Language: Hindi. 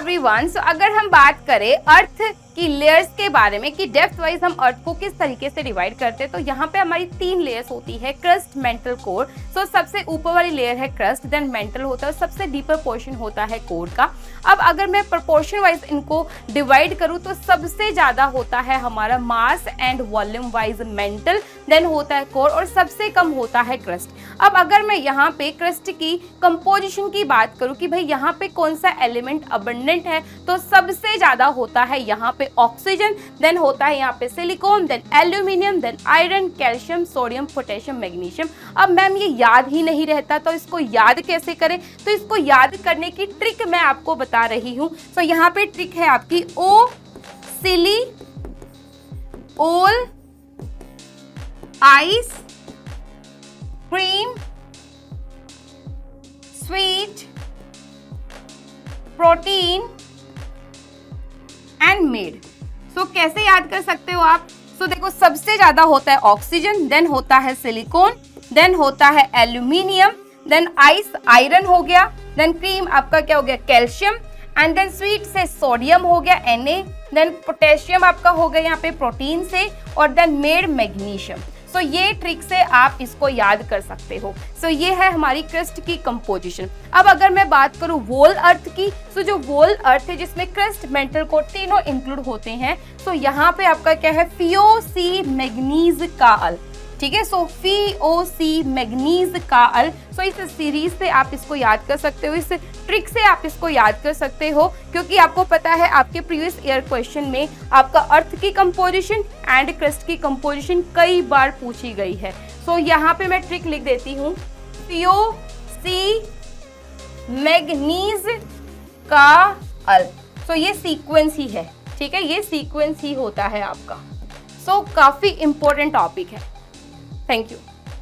एवरीवन। सो अगर हम बात करें अर्थ की लेयर्स के बारे में कि डेप्थ वाइज हम अर्थ को किस तरीके से डिवाइड करते हैं, तो यहाँ पे हमारी 3 लेयर्स होती है, क्रस्ट, मेंटल, कोर। सो सबसे ऊपर वाली लेयर है क्रस्ट, देन मेंटल होता है और सबसे डीपर पोर्शन होता है कोर का। अब अगर मैं प्रोपोर्शन वाइज इनको डिवाइड करूँ तो सबसे ज्यादा होता है हमारा mass and volume wise mantle, then होता है कोर और सबसे कम होता है क्रस्ट। अब अगर मैं यहाँ पे क्रस्ट की कंपोजिशन की बात करूँ कि भाई यहाँ पे कौन सा एलिमेंट अबंडेंट है, तो सबसे ज्यादा होता है यहाँ पे ऑक्सीजन, देन होता है यहाँ पे silicon, then aluminium, then iron, calcium, sodium, potassium, magnesium. अब मैम ये याद ही नहीं रहता, तो इसको याद कैसे करें? तो इसको याद करने की ट्रिक मैं आपको बता रही हूँ। तो यहाँ पे ट्रिक है आपकी oh, silly, all, ice, cream, sweet, protein and made. So कैसे याद कर सकते हो आप? सो देखो, सबसे ज्यादा होता है ऑक्सीजन, देन होता है सिलिकॉन, देन होता है एल्यूमिनियम, देन आइस आयरन हो गया, देन क्रीम आपका क्या हो गया कैल्शियम, एंड देन स्वीट से सोडियम हो गया Na, देन पोटेशियम आपका हो गया यहाँ पे प्रोटीन से, और देन मेड मैग्नीशियम। सो ये ट्रिक से आप इसको याद कर सकते हो। सो ये है हमारी क्रस्ट की कंपोजिशन। अब अगर मैं बात करूं वोल अर्थ की, सो जो वोल अर्थ है जिसमें क्रस्ट, मेंटल, कोर तीनों इंक्लूड होते हैं, तो यहाँ पे आपका क्या है FeO-C मैग्नीज का अल, ठीक है। सो FeO-C मैग्नीज का अल। सो इस सीरीज से आप इसको याद कर सकते हो, इस ट्रिक से आप इसको याद कर सकते हो, क्योंकि आपको पता है आपके प्रीवियस ईयर क्वेश्चन में आपका अर्थ की कंपोजिशन एंड क्रस्ट की कंपोजिशन कई बार पूछी गई है। सो यहाँ पे मैं ट्रिक लिख देती हूँ, FeO-C मैग्नीज का अल। सो ये सीक्वेंस ही है, ठीक है, ये सीक्वेंस ही होता है आपका। सो काफी इंपॉर्टेंट टॉपिक है। Thank you.